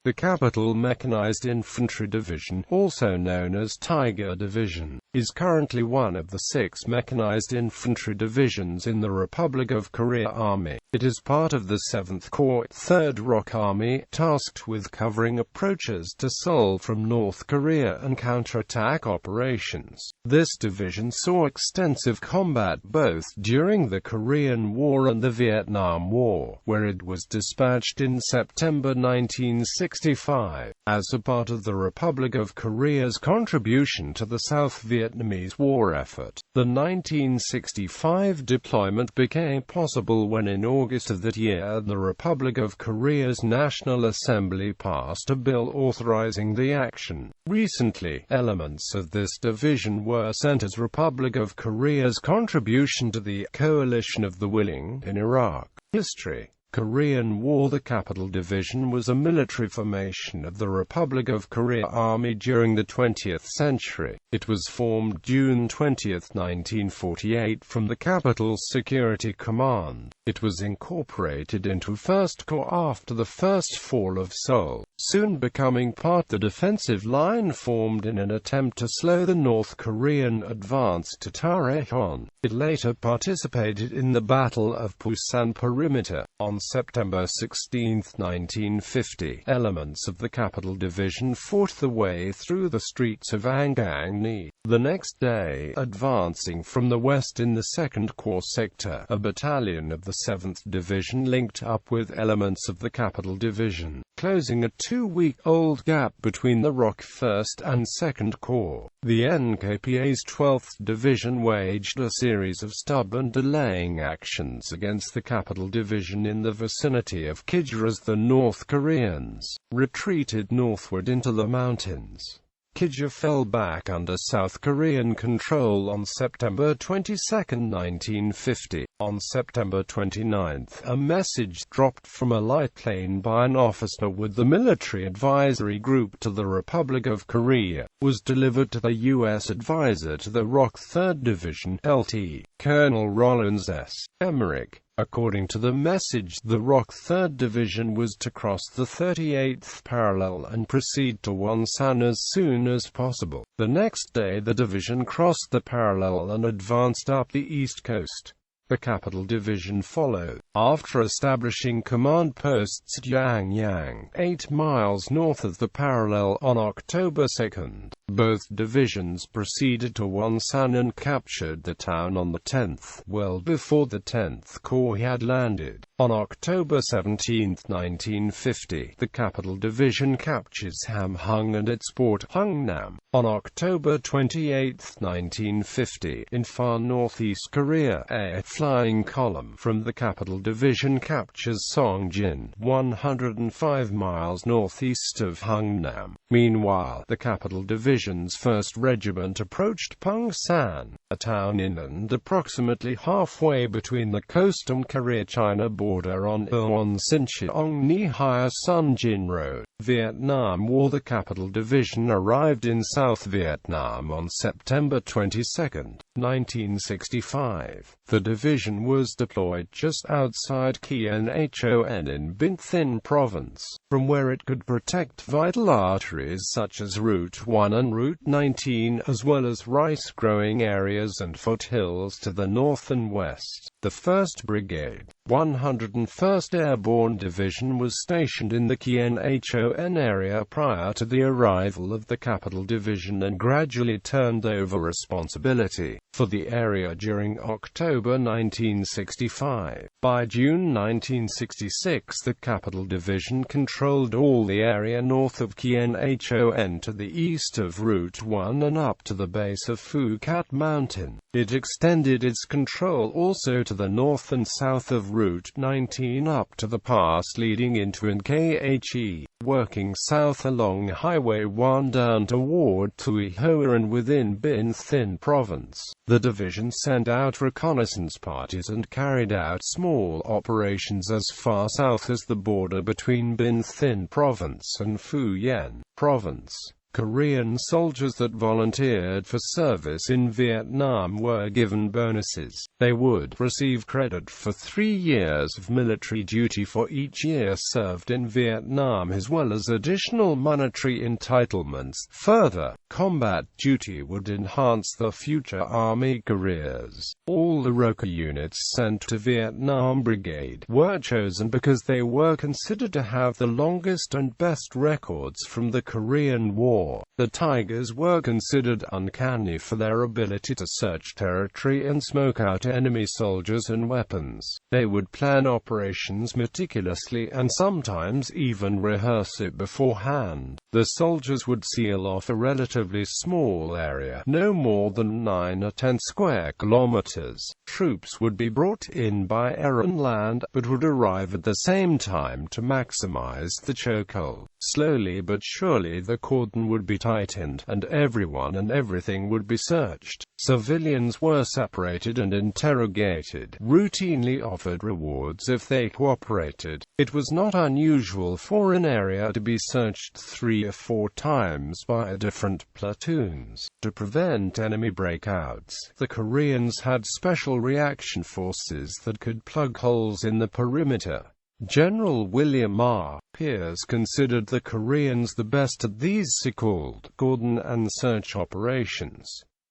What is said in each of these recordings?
The Capital Mechanized Infantry Division, also known as Tiger Division, is currently one of the 6 mechanized infantry divisions in the Republic of Korea Army. It is part of the VII Corps, 3rd ROK Army, tasked with covering approaches to Seoul from North Korea and counterattack operations. This division saw extensive combat both during the Korean War and the Vietnam War, where it was dispatched in September 1965, as a part of the Republic of Korea's contribution to the South Vietnamese war effort. The 1965 deployment became possible when in August of that year the Republic of Korea's National Assembly passed a bill authorizing the action. Recently, elements of this division were sent as Republic of Korea's contribution to the Coalition of the Willing in Iraq. History. Korean War. The Capital Division was a military formation of the Republic of Korea Army during the 20th century. It was formed June 20, 1948 from the Capital Security Command. It was incorporated into 1st Corps after the first fall of Seoul, soon becoming part of the defensive line formed in an attempt to slow the North Korean advance to Taereon. It later participated in the Battle of Pusan Perimeter. On September 16, 1950, elements of the Capital Division fought their way through the streets of Angangni. The next day, advancing from the west in the 2nd Corps sector, a battalion of the 7th Division linked up with elements of the Capital Division, closing a 2-week-old gap between the ROK 1st and 2nd Corps. The NKPA's 12th Division waged a series of stubborn delaying actions against the Capital Division in the vicinity of Kija as the North Koreans retreated northward into the mountains. Kija fell back under South Korean control on September 22, 1950. On September 29, a message dropped from a light plane by an officer with the Military Advisory Group to the Republic of Korea was delivered to the U.S. advisor to the ROK 3rd Division, Lt. Colonel Rollins S. Emmerich. According to the message, the ROK 3rd Division was to cross the 38th parallel and proceed to Wonsan as soon as possible. The next day the division crossed the parallel and advanced up the east coast. The Capital Division followed, after establishing command posts at Yangyang, 8 miles north of the parallel on October 2. Both divisions proceeded to Wonsan and captured the town on the 10th, well before the 10th Corps had landed. On October 17, 1950, the Capital Division captures Hamhung and its port, Hungnam. On October 28, 1950, in far northeast Korea, a flying column from the Capital Division captures Songjin, 105 miles northeast of Hungnam. Meanwhile, the Capital Division's 1st Regiment approached Pungsan, a town inland approximately halfway between the coast and Korea-China border on Ilwon-Sincheong-Nihaya-Sunjin Road. Vietnam War. The Capital Division arrived in South Vietnam on September 22, 1965. The division was deployed just outside Quien Hon in Binh Thanh Province, from where it could protect vital arteries such as Route 1 and Route 19, as well as rice-growing areas and foothills to the north and west. The 1st Brigade, 101st Airborne Division was stationed in the Quien Hon area prior to the arrival of the Capital Division and gradually turned over responsibility for the area during October 1965. By June 1966, the Capital Division controlled all the area north of Quien Hon to the east of Route 1 and up to the base of Phu Cat Mountain. It extended its control also to the north and south of Route 19 up to the pass leading into Nkhe, working south along Highway 1 down toward Thuy Hoa and within Binh Thanh Province. The division sent out reconnaissance parties and carried out small operations as far south as the border between Binh Thanh Province and Phu Yen Province. Korean soldiers that volunteered for service in Vietnam were given bonuses. They would receive credit for 3 years of military duty for each year served in Vietnam, as well as additional monetary entitlements. Further, combat duty would enhance their future Army careers. All the ROK units sent to Vietnam Brigade were chosen because they were considered to have the longest and best records from the Korean War. The Tigers were considered uncanny for their ability to search territory and smoke out enemy soldiers and weapons. They would plan operations meticulously and sometimes even rehearse it beforehand. The soldiers would seal off a relatively small area, no more than 9 or 10 square kilometers. Troops would be brought in by air and land, but would arrive at the same time to maximize the chokehold. Slowly but surely the cordon would be tightened, and everyone and everything would be searched. Civilians were separated and interrogated, routinely offered rewards if they cooperated. It was not unusual for an area to be searched 3 or 4 times by different platoons. To prevent enemy breakouts, the Koreans had special reaction forces that could plug holes in the perimeter. General William R. Pierce considered the Koreans the best at these so-called cordon and search operations.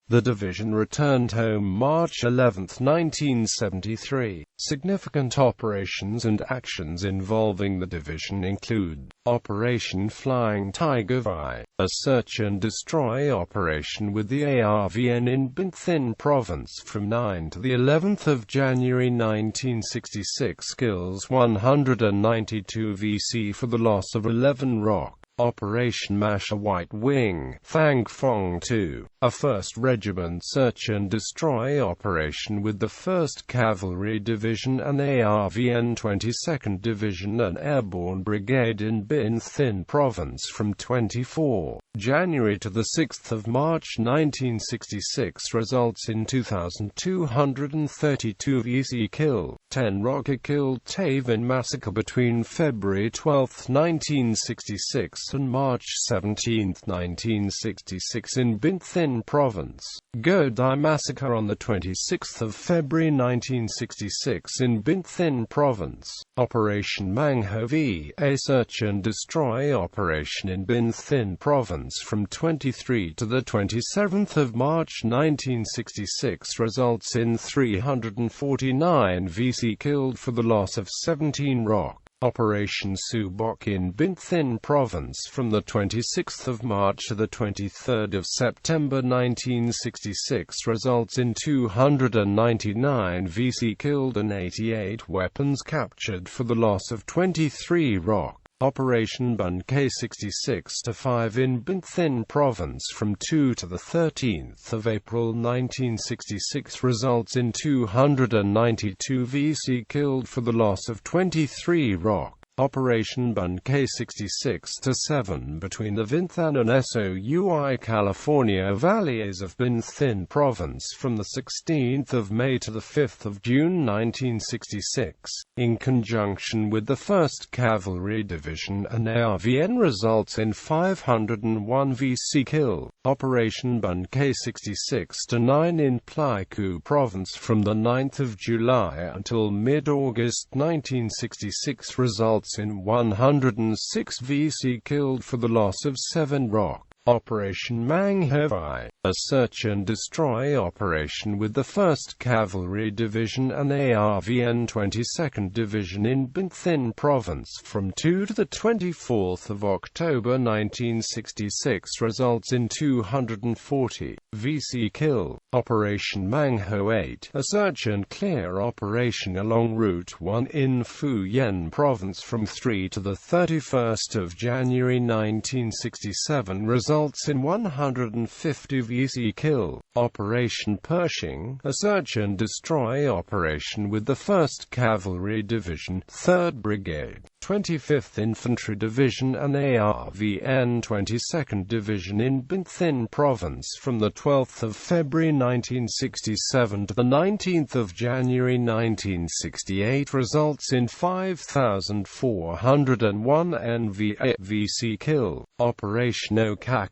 The division returned home March 11, 1973. Significant operations and actions involving the division include Operation Flying Tiger VI, a search and destroy operation with the ARVN in Binh Thinh Province from 9 to the 11th of January 1966, kills 192 VC for the loss of 11 ROK. Operation Masha White Wing, Thang Phong II, a 1st Regiment search and destroy operation with the 1st Cavalry Division and ARVN 22nd Division, an airborne brigade in Binh Thinh Province from 24 January to the 6th of March 1966, results in 2,232 VC kill. 10 ROK killed Tavin massacre between February 12, 1966 and March 17, 1966 in Binh Thinh Province. Go Dai massacre on the 26th of February 1966 in Binh Thinh Province. Operation Mang Ho V, a search and destroy operation in Binh Thinh Province from 23 to the 27th of March 1966, results in 349 VC killed for the loss of 17 ROK. Operation Subok in Binh Thinh Province from the 26th of March to the 23rd of September 1966, results in 299 VC killed and 88 weapons captured for the loss of 23 ROK. Operation Bun K66-5 in Binh Thinh Province from 2 to the 13th of April 1966, results in 292 VC killed for the loss of 23 ROK. Operation Bun K66-7 between the Vinthan and Soui California valleys of Binh Thinh Province from the 16th of May to the 5th of June 1966, in conjunction with the 1st Cavalry Division and ARVN, results in 501 VC kill. Operation Bun K66-9 in Pleiku Province from the 9th of July until mid-August 1966, results in 106 VC killed for the loss of 7 ROK. Operation Mang Ho Vi, a search and destroy operation with the 1st Cavalry Division and ARVN 22nd Division in Binh Thinh Province from 2 to the 24th of October 1966, results in 240 VC kill. Operation Mang Ho 8, a search and clear operation along Route 1 in Phu Yen Province from 3 to the 31st of January 1967, results in 150 VC kill. Operation Pershing, a search and destroy operation with the 1st Cavalry Division, 3rd Brigade, 25th Infantry Division and ARVN 22nd Division in Binh Thi Province from the 12th of February 1967 to the 19th of January 1968 results in 5,401 NVC kill. Operation OK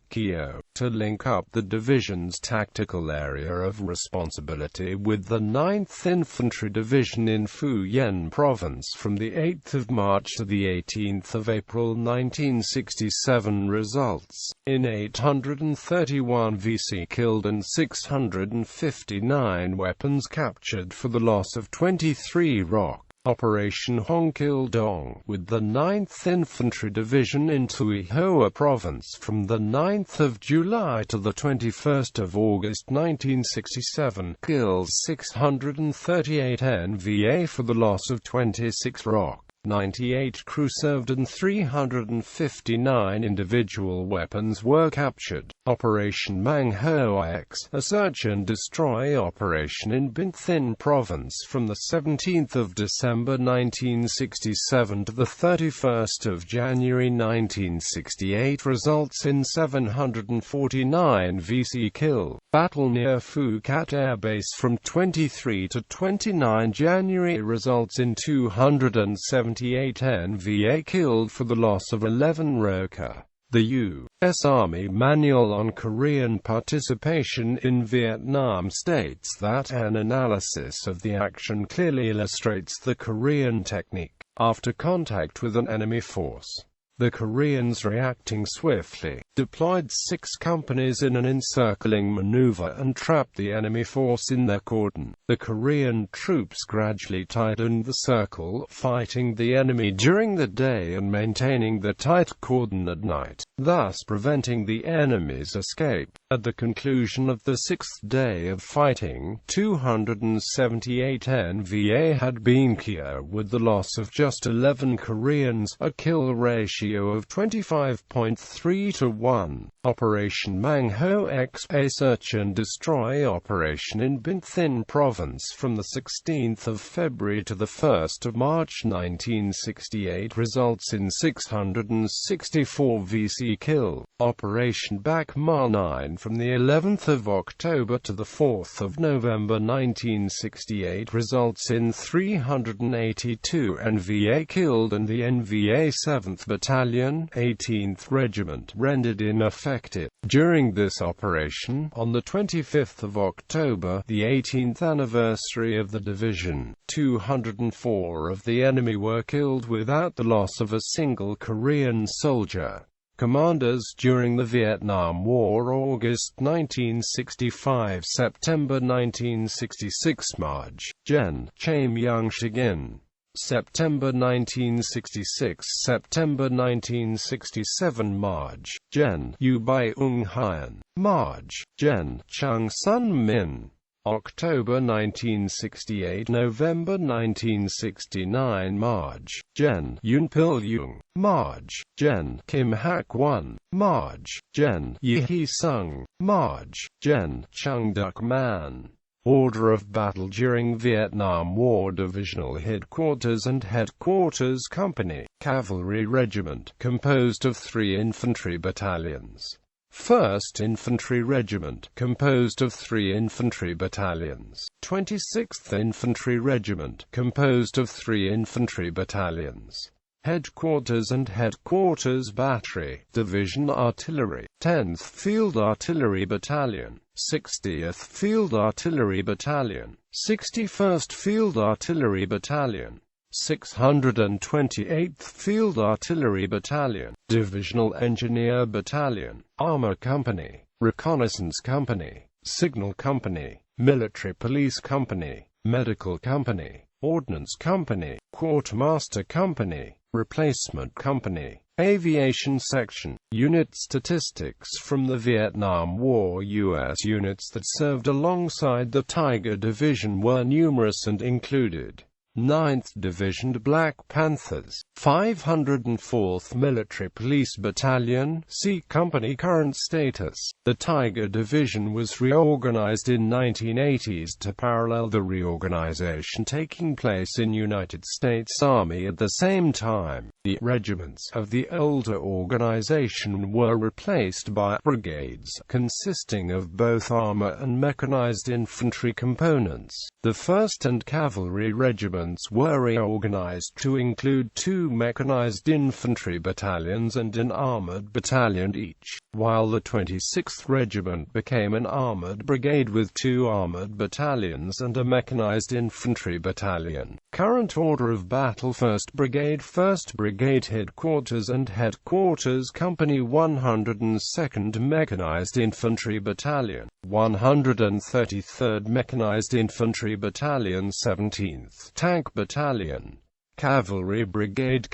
to link up the division's tactical area of responsibility with the 9th Infantry Division in Phu Yen Province from the 8th of March to the 18th of April 1967 results in 831 VC killed and 659 weapons captured for the loss of 23 ROK. Operation Hong Kil Dong, with the 9th Infantry Division in Tuy Hoa Province from the 9th of July to the 21st of August 1967, kills 638 NVA for the loss of 26 ROK. 98 crew served and 359 individual weapons were captured. Operation Mang Ho X, a search and destroy operation in Binh Thi Province from the 17th of December 1967 to the 31st of January 1968 results in 749 VC kill. Battle near Phu Cat Air Base from 23 to 29 January results in 278 NVA killed for the loss of 11 ROK. The U.S. Army Manual on Korean Participation in Vietnam states that an analysis of the action clearly illustrates the Korean technique. After contact with an enemy force, the Koreans, reacting swiftly, deployed 6 companies in an encircling maneuver and trapped the enemy force in their cordon. The Korean troops gradually tightened the circle, fighting the enemy during the day and maintaining the tight cordon at night, thus preventing the enemy's escape. At the conclusion of the 6th day of fighting, 278 NVA had been killed with the loss of just 11 Koreans, a kill ratio of 25.3 to 1. Operation Mang Ho X, a search and destroy operation in Binh Thi Province from the 16th of February to the 1st of March 1968 results in 664 VC kill. Operation Bac Ma 9 from the 11th of October to the 4th of November 1968 results in 382 NVA killed and the NVA 7th Battalion, 18th Regiment rendered ineffective. During this operation, on the 25th of October, the 18th anniversary of the division, 204 of the enemy were killed without the loss of a single Korean soldier. Commanders during the Vietnam War: August 1965, September 1966, March Gen. Chae Myung Shigin. September 1966, September 1967, March Gen. Yu Byung Hyun. March Gen. Chung Sun Min. October 1968, November 1969, March Gen. Yoon Pil Young. March Gen. Kim Hak Won. March Gen. Yi Hee Sung. March Gen. Chung Duk Man. Order of battle during Vietnam War: Divisional Headquarters and Headquarters Company, Cavalry Regiment, composed of 3 infantry battalions. 1st Infantry Regiment, composed of 3 infantry battalions. 26th Infantry Regiment, composed of 3 infantry battalions. Headquarters and Headquarters Battery, Division Artillery, 10th Field Artillery Battalion, 60th Field Artillery Battalion, 61st Field Artillery Battalion, 628th Field Artillery Battalion, Divisional Engineer Battalion, Armor Company, Reconnaissance Company, Signal Company, Military Police Company, Medical Company, Ordnance Company, Quartermaster Company, Replacement Company, Aviation Section. Unit statistics from the Vietnam War: U.S. units that served alongside the Tiger Division were numerous and included 9th Division Black Panthers, 504th Military Police Battalion, C Company. Current status: the Tiger Division was reorganized in 1980s to parallel the reorganization taking place in United States Army at the same time. The regiments of the older organization were replaced by brigades, consisting of both armor and mechanized infantry components. The 1st and Cavalry regiments were reorganized to include 2 mechanized infantry battalions and an armored battalion each, while the 26th Regiment became an armored brigade with 2 armored battalions and a mechanized infantry battalion. Current order of battle: 1st Brigade, 1st Brigade Headquarters and Headquarters Company, 102nd Mechanized Infantry Battalion, 133rd Mechanized Infantry Battalion, 17th Tank Battalion. Cavalry Brigade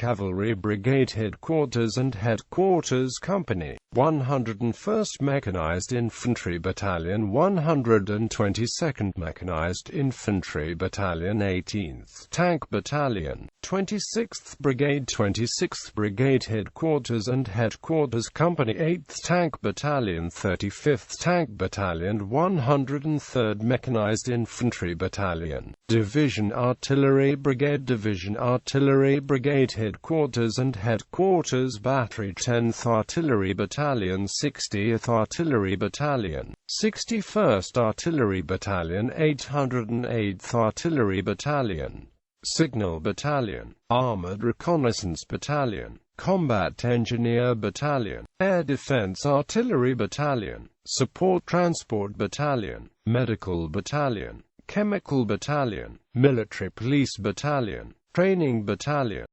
Headquarters and Headquarters Company, 101st Mechanized Infantry Battalion, 122nd Mechanized Infantry Battalion, 18th Tank Battalion, 26th Brigade Headquarters and Headquarters Company, 8th Tank Battalion, 35th Tank Battalion, 103rd Mechanized Infantry Battalion. Division Artillery Brigade Headquarters and Headquarters Battery, 10th Artillery Battalion, 60th Artillery Battalion, 61st Artillery Battalion, 808th Artillery Battalion. Signal Battalion, Armored Reconnaissance Battalion, Combat Engineer Battalion, Air Defense Artillery Battalion, Support Transport Battalion, Medical Battalion, Chemical Battalion, Military Police Battalion, Training Battalion.